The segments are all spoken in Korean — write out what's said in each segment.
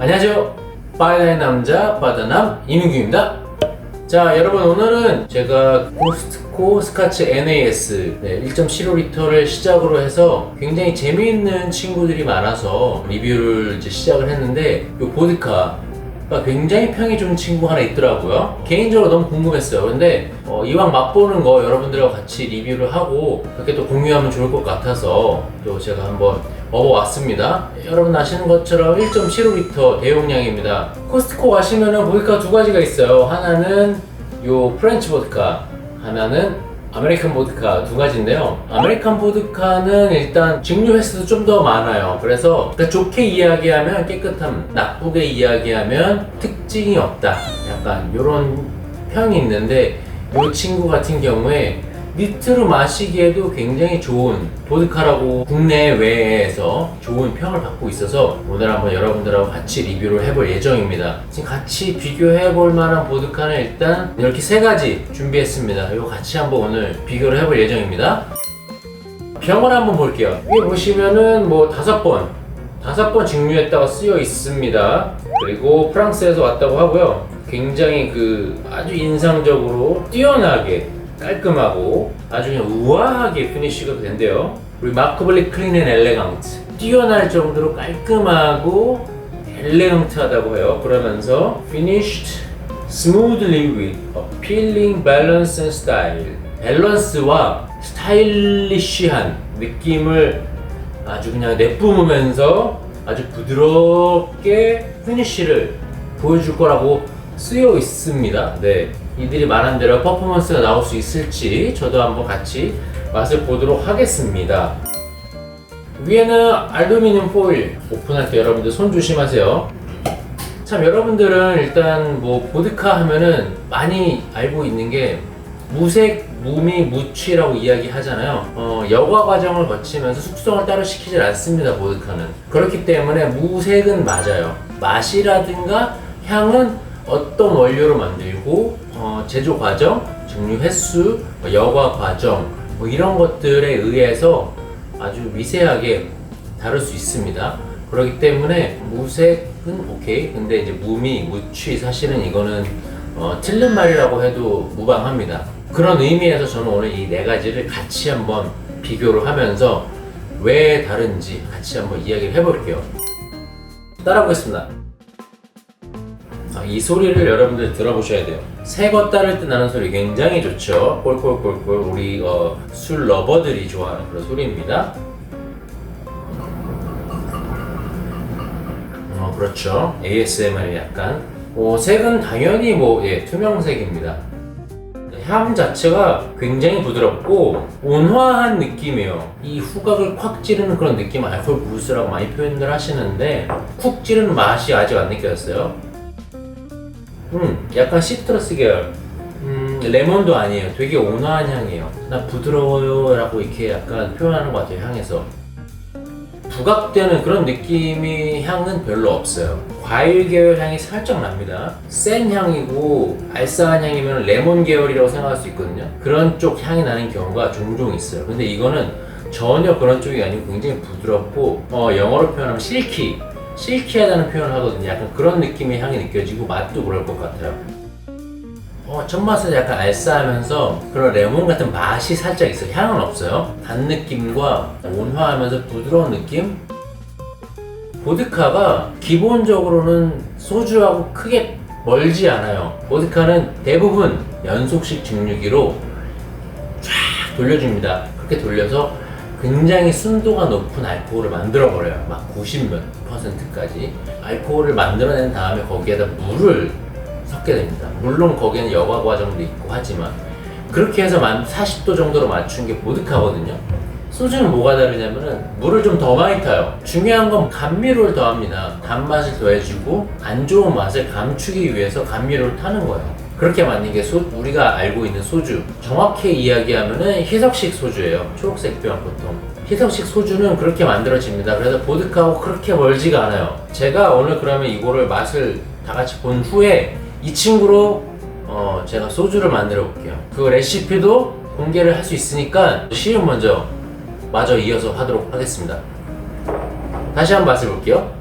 안녕하세요. 바다의 남자 바다남 이민규입니다. 자, 여러분, 오늘은 제가 코스트코 스카치 NAS 1.75L를 시작으로 해서 굉장히 재미있는 친구들이 많아서 리뷰를 이제 시작을 했는데, 이 보드카가 굉장히 평이 좋은 친구 하나 있더라고요. 개인적으로 너무 궁금했어요. 근데 이왕 맛보는 거 여러분들하고 같이 리뷰를 하고 그렇게 또 공유하면 좋을 것 같아서 또 제가 한번 먹어왔습니다. 여러분 아시는 것처럼 1.75L 대용량입니다. 코스트코 가시면은 보드카 두 가지가 있어요. 하나는 요 프렌치 보드카, 하나는 아메리칸 보드카, 두 가지인데요. 아메리칸 보드카는 일단 증류 횟수도 좀 더 많아요. 그래서 좋게 이야기하면 깨끗함, 나쁘게 이야기하면 특징이 없다, 약간 이런 평이 있는데, 이 친구 같은 경우에 니트로 마시기에도 굉장히 좋은 보드카라고 국내외에서 좋은 평을 받고 있어서 오늘 한번 여러분들하고 같이 리뷰를 해볼 예정입니다. 지금 같이 비교해볼 만한 보드카는 일단 이렇게 세 가지 준비했습니다. 이거 같이 한번 오늘 비교를 해볼 예정입니다. 병을 한번 볼게요. 여기 보시면은 뭐 다섯 번 증류했다고 쓰여 있습니다. 그리고 프랑스에서 왔다고 하고요. 굉장히 아주 인상적으로 뛰어나게 깔끔하고 아주 그냥 우아하게 피니쉬가 된대요. 그리고 마커블리 클린 앤 엘레강트, 뛰어날 정도로 깔끔하고 엘레강트하다고 해요. 그러면서 finished smoothly with appealing balance and style, 밸런스와 스타일리쉬한 느낌을 아주 그냥 내뿜으면서 아주 부드럽게 피니쉬를 보여줄 거라고 쓰여 있습니다. 네, 이들이 말한 대로 퍼포먼스가 나올 수 있을지 저도 한번 같이 맛을 보도록 하겠습니다. 위에는 알루미늄 포일, 오픈할 때 여러분들 손 조심하세요. 참, 여러분들은 일단 뭐 보드카 하면은 많이 알고 있는 게 무색, 무미, 무취라고 이야기하잖아요. 여과 과정을 거치면서 숙성을 따로 시키질 않습니다, 보드카는. 그렇기 때문에 무색은 맞아요. 맛이라든가 향은 어떤 원료로 만들고 제조 과정, 증류 횟수, 여과 과정 이런 것들에 의해서 아주 미세하게 다를 수 있습니다. 그렇기 때문에 무색은 오케이. 근데 이제 무미, 무취, 사실은 이거는 틀린 말이라고 해도 무방합니다. 그런 의미에서 저는 오늘 이 네 가지를 같이 한번 비교를 하면서 왜 다른지 같이 한번 이야기를 해볼게요. 따라보겠습니다. 이 소리를 여러분들 들어보셔야 돼요. 새 것 따를 때 나는 소리 굉장히 좋죠. 꼴꼴꼴꼴, 우리 술 러버들이 좋아하는 그런 소리입니다. 그렇죠. ASMR이 약간. 색은 당연히 투명색입니다. 향 자체가 굉장히 부드럽고 온화한 느낌이에요. 이 후각을 콱 찌르는 그런 느낌, 알코올 무스라고 많이 표현을 하시는데 쿡 찌르는 맛이 아직 안 느껴졌어요. 약간 시트러스 계열. 레몬도 아니에요. 되게 온화한 향이에요. 나 부드러워요 라고 이렇게 약간 표현하는 것 같아요, 향에서. 부각되는 그런 느낌이 향은 별로 없어요. 과일 계열 향이 살짝 납니다. 센 향이고 알싸한 향이면 레몬 계열이라고 생각할 수 있거든요. 그런 쪽 향이 나는 경우가 종종 있어요. 근데 이거는 전혀 그런 쪽이 아니고 굉장히 부드럽고 영어로 표현하면 실키하다는 표현을 하거든요. 약간 그런 느낌의 향이 느껴지고 맛도 그럴 것 같아요. 첫 맛은 약간 알싸하면서 그런 레몬 같은 맛이 살짝 있어요. 향은 없어요. 단 느낌과 온화하면서 부드러운 느낌? 보드카가 기본적으로는 소주하고 크게 멀지 않아요. 보드카는 대부분 연속식 증류기로 쫙 돌려줍니다. 그렇게 돌려서 굉장히 순도가 높은 알코올을 만들어버려요. 막 90%까지 알코올을 만들어낸 다음에 거기에다 물을 섞게 됩니다. 물론 거기에는 여과 과정도 있고 하지만 그렇게 해서 40도 정도로 맞춘 게 보드카거든요. 소주는 뭐가 다르냐면은 물을 좀 더 많이 타요. 중요한 건 감미료를 더합니다. 단맛을 더해주고 안 좋은 맛을 감추기 위해서 감미료를 타는 거예요. 그렇게 만든 게 우리가 알고 있는 소주. 정확히 이야기하면은 희석식 소주예요. 초록색 병 보통. 희석식 소주는 그렇게 만들어집니다. 그래서 보드카하고 그렇게 멀지가 않아요. 제가 오늘 그러면 이거를 맛을 다 같이 본 후에 이 친구로 제가 소주를 만들어 볼게요. 그 레시피도 공개를 할 수 있으니까 시음 먼저 마저 이어서 하도록 하겠습니다. 다시 한번 맛을 볼게요.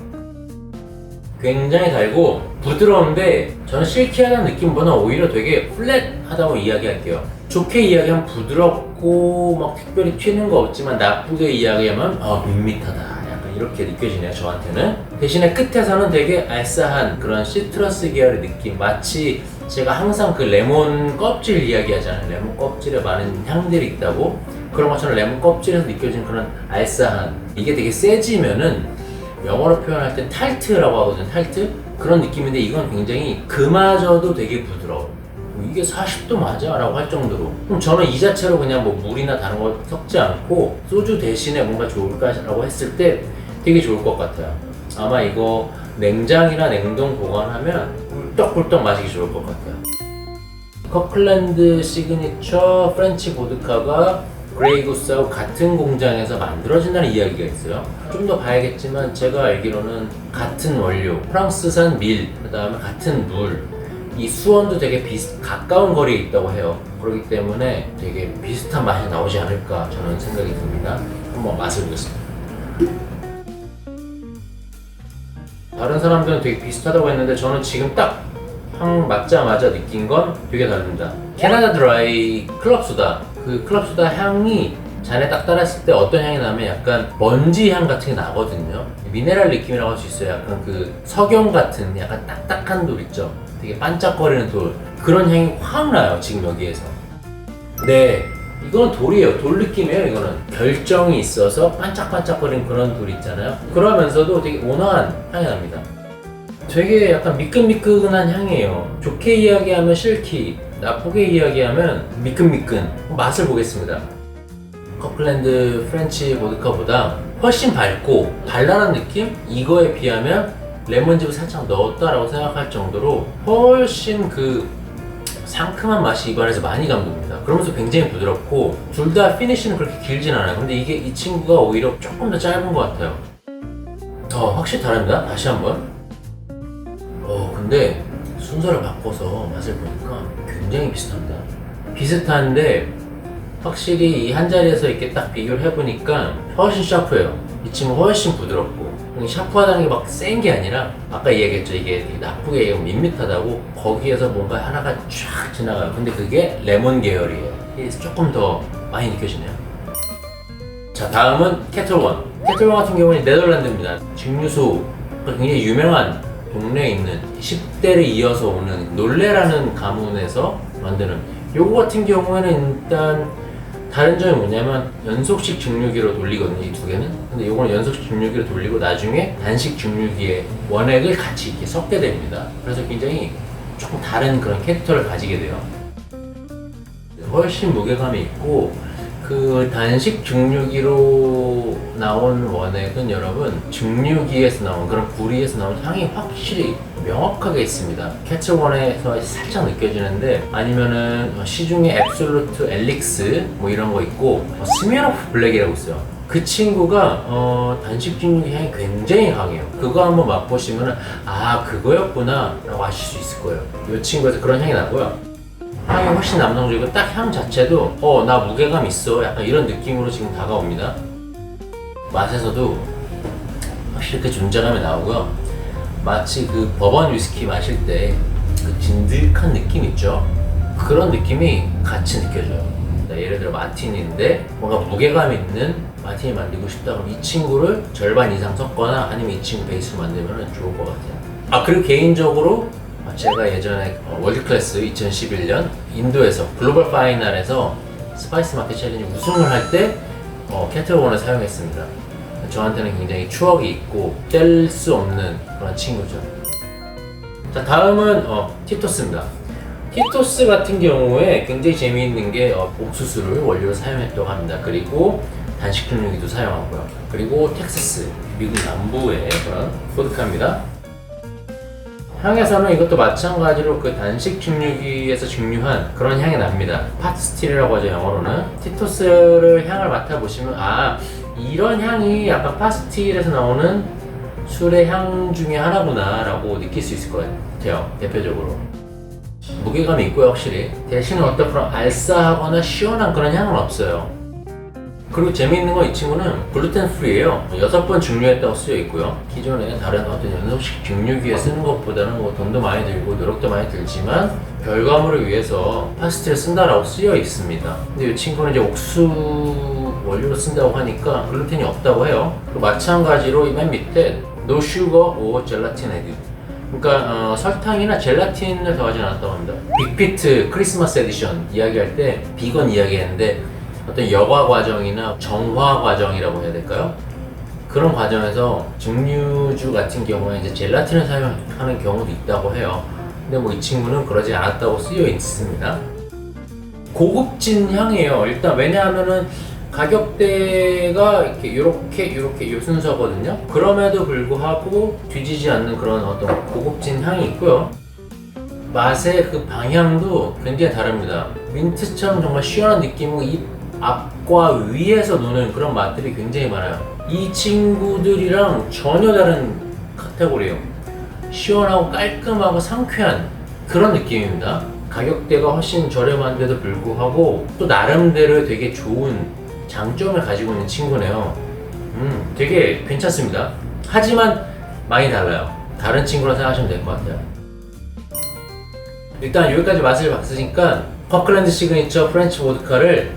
굉장히 달고 부드러운데 저는 실키하다는 느낌보다 오히려 되게 플랫하다고 이야기할게요. 좋게 이야기하면 부드럽고 막 특별히 튀는 거 없지만 나쁘게 이야기하면 밋밋하다 약간 이렇게 느껴지네요 저한테는. 대신에 끝에서는 되게 알싸한 그런 시트러스 계열의 느낌, 마치 제가 항상 그 레몬 껍질 이야기하잖아요. 레몬 껍질에 많은 향들이 있다고, 그런 것처럼 레몬 껍질에서 느껴지는 그런 알싸한, 이게 되게 세지면은 영어로 표현할 땐 탈트라고 하거든요. 탈트? 그런 느낌인데 이건 굉장히 그마저도 되게 부드러워. 이게 40도 맞아? 라고 할 정도로. 그럼 저는 이 자체로 그냥 뭐 물이나 다른 거 섞지 않고 소주 대신에 뭔가 좋을까 라고 했을 때 되게 좋을 것 같아요. 아마 이거 냉장이나 냉동 보관하면 꿀떡꿀떡 마시기 좋을 것 같아요. 커클랜드 시그니처 프렌치 보드카가 그레이 구스하고 같은 공장에서 만들어진다는 이야기가 있어요. 좀 더 봐야겠지만 제가 알기로는 같은 원료, 프랑스산 밀, 그 다음에 같은 물, 이 수원도 되게 가까운 거리에 있다고 해요. 그렇기 때문에 되게 비슷한 맛이 나오지 않을까 저는 생각이 듭니다. 한번 맛을 보겠습니다. 다른 사람들은 되게 비슷하다고 했는데 저는 지금 딱 향 맡자마자 느낀 건 되게 다릅니다. 캐나다 드라이 클럽 소다, 그 클럽 소다 향이 잔에 딱 따랐을 때 어떤 향이 나면 약간 먼지 향 같은 게 나거든요. 미네랄 느낌이라고 할 수 있어요. 약간 그 석영 같은 약간 딱딱한 돌 있죠. 되게 반짝거리는 돌, 그런 향이 확 나요 지금 여기에서. 네, 이건 돌이에요. 돌 느낌이에요. 이거는 결정이 있어서 반짝반짝거리는 그런 돌 있잖아요. 그러면서도 되게 온화한 향이 납니다. 되게 약간 미끈미끈한 향이에요. 좋게 이야기하면 실키, 나쁘게 이야기하면 미끈미끈. 맛을 보겠습니다. 커클랜드 프렌치 보드카보다 훨씬 밝고 발랄한 느낌? 이거에 비하면 레몬즙을 살짝 넣었다라고 생각할 정도로 훨씬 그 상큼한 맛이 입안에서 많이 감돕니다. 그러면서 굉장히 부드럽고 둘 다 피니쉬는 그렇게 길진 않아요. 근데 이게 이 친구가 오히려 조금 더 짧은 것 같아요. 확실히 다릅니다. 다시 한번. 근데 순서를 바꿔서 맛을 보니까 굉장히 비슷합니다. 비슷한데 확실히 이 한 자리에서 이렇게 딱 비교를 해보니까 훨씬 샤프해요. 이 친구 훨씬 부드럽고, 샤프하다는 게 막 센 게 아니라 아까 얘기했죠. 이게 되게 나쁘게 얘기하면 밋밋하다고, 거기에서 뭔가 하나가 쫙 지나가요. 근데 그게 레몬 계열이에요. 이게 조금 더 많이 느껴지네요. 자, 다음은 캐틀원. 캐틀원 같은 경우는 네덜란드입니다. 증류소가 굉장히 유명한 동네에 있는 10대를 이어서 오는 놀레라는 가문에서 만드는, 요거 같은 경우에는 일단 다른 점이 뭐냐면 연속식 증류기로 돌리거든요, 이 두 개는. 근데 요거는 연속식 증류기로 돌리고 나중에 단식 증류기에 원액을 같이 이렇게 섞게 됩니다. 그래서 굉장히 조금 다른 그런 캐릭터를 가지게 돼요. 훨씬 무게감이 있고, 그 단식 증류기로 나온 원액은 여러분 증류기에서 나온 그런 구리에서 나온 향이 확실히 명확하게 있습니다. 캐틀원에서 살짝 느껴지는데, 아니면은 시중에 앱솔루트 엘릭스 뭐 이런 거 있고, 스미노프 블랙이라고 있어요. 그 친구가 단식 증류기 향이 굉장히 강해요. 그거 한번 맛보시면은 그거였구나 라고 아실 수 있을 거예요. 이 친구에서 그런 향이 나고요. 향이 훨씬 남성적이고 딱 향 자체도 나 무게감 있어 약간 이런 느낌으로 지금 다가옵니다. 맛에서도 확실히 그 존재감이 나오고요. 마치 그 버번 위스키 마실 때 그 진득한 느낌 있죠? 그런 느낌이 같이 느껴져요. 예를 들어 마티니인데 뭔가 무게감 있는 마티니 만들고 싶다 그러면 이 친구를 절반 이상 섞거나 아니면 이 친구 베이스로 만들면 좋을 것 같아요. 그리고 개인적으로 제가 예전에 월드클래스 2011년 인도에서 글로벌 파이널에서 스파이스 마켓 챌린지 우승을 할 때 캐틀원을 사용했습니다. 저한테는 굉장히 추억이 있고 뗄 수 없는 그런 친구죠. 자, 다음은 티토스입니다. 티토스 같은 경우에 굉장히 재미있는 게 옥수수를 원료로 사용했다고 합니다. 그리고 단식 증류기도 사용하고요. 그리고 텍사스, 미국 남부의 그런 보드카입니다. 향에서는 이것도 마찬가지로 그 단식 증류기에서 증류한 그런 향이 납니다. 팟스틸이라고 하죠, 영어로는. 티토스를 향을 맡아보시면 이런 향이 약간 팟스틸에서 나오는 술의 향 중에 하나구나 라고 느낄 수 있을 것 같아요. 대표적으로 무게감이 있고요, 확실히. 대신에 어떤 그런 알싸하거나 시원한 그런 향은 없어요. 그리고 재미있는 건 이 친구는 글루텐 프리예요. 6번 증류했다고 쓰여 있고요. 기존에 다른 어떤 연소식 증류기에 쓰는 것보다는 뭐 돈도 많이 들고 노력도 많이 들지만 결과물을 위해서 파스티를 쓴다라고 쓰여 있습니다. 근데 이 친구는 이제 옥수수 원료로 쓴다고 하니까 글루텐이 없다고 해요. 그리고 마찬가지로 맨 밑에 No sugar or gelatin added. 그러니까 설탕이나 젤라틴을 더하지 않았다고 합니다. 빅피트 크리스마스 에디션 이야기할 때 비건 이야기했는데 어떤 여과 과정이나 정화 과정이라고 해야 될까요? 그런 과정에서 증류주 같은 경우에 이제 젤라틴을 사용하는 경우도 있다고 해요. 근데 뭐 이 친구는 그러지 않았다고 쓰여 있습니다. 고급진 향이에요. 일단 왜냐하면은 가격대가 이렇게 요 순서거든요. 그럼에도 불구하고 뒤지지 않는 그런 어떤 고급진 향이 있고요. 맛의 그 방향도 굉장히 다릅니다. 민트처럼 정말 시원한 느낌이고 입 앞과 위에서 노는 그런 맛들이 굉장히 많아요. 이 친구들이랑 전혀 다른 카테고리예요. 시원하고 깔끔하고 상쾌한 그런 느낌입니다. 가격대가 훨씬 저렴한데도 불구하고 또 나름대로 되게 좋은 장점을 가지고 있는 친구네요. 되게 괜찮습니다. 하지만 많이 달라요. 다른 친구랑 생각하시면 될 것 같아요. 일단 여기까지 맛을 봤으니까 커클랜드 시그니처 프렌치 보드카를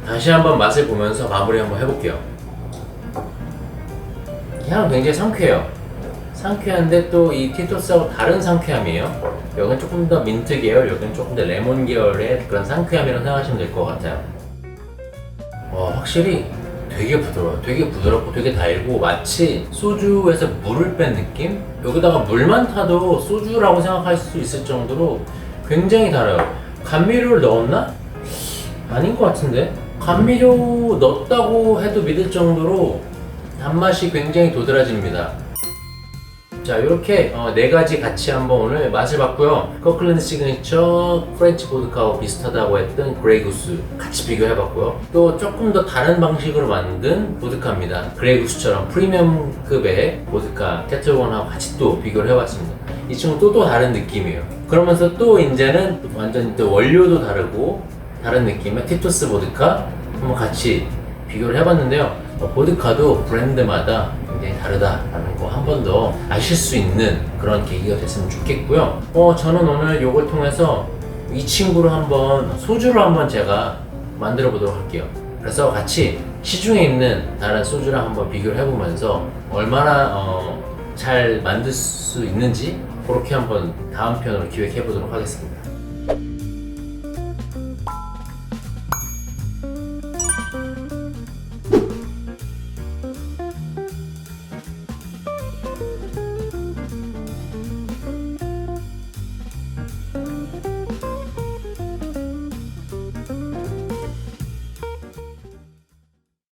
다시 한번 맛을 보면서 마무리 한번 해볼게요. 향은 굉장히 상쾌해요. 상쾌한데 또 이 티토스하고 다른 상쾌함이에요. 여기는 조금 더 민트 계열, 여기는 조금 더 레몬 계열의 그런 상쾌함이라고 생각하시면 될 것 같아요. 확실히 되게 부드러워요. 되게 부드럽고 되게 달고 마치 소주에서 물을 뺀 느낌? 여기다가 물만 타도 소주라고 생각할 수 있을 정도로 굉장히 달아요. 감미료를 넣었나? 아닌 것 같은데? 감미료 넣었다고 해도 믿을 정도로 단맛이 굉장히 도드라집니다. 자, 이렇게 4가지 같이 한번 오늘 맛을 봤고요. 커클랜드 시그니처 프렌치 보드카하고 비슷하다고 했던 그레이 구스 같이 비교해봤고요. 또 조금 더 다른 방식으로 만든 보드카입니다. 그레이 구스처럼 프리미엄급의 보드카 캐틀원하고 같이 또 비교를 해봤습니다. 이 친구는 또 다른 느낌이에요. 그러면서 또 이제는 완전히 또 원료도 다르고 다른 느낌의 티토스 보드카 한번 같이 비교를 해봤는데요. 보드카도 브랜드마다 굉장히 다르다라는 거 한 번 더 아실 수 있는 그런 계기가 됐으면 좋겠고요. 저는 오늘 이걸 통해서 이 친구를 한번 소주로 한번 제가 만들어 보도록 할게요. 그래서 같이 시중에 있는 다른 소주랑 한번 비교를 해보면서 얼마나 잘 만들 수 있는지 그렇게 한번 다음 편으로 기획해 보도록 하겠습니다.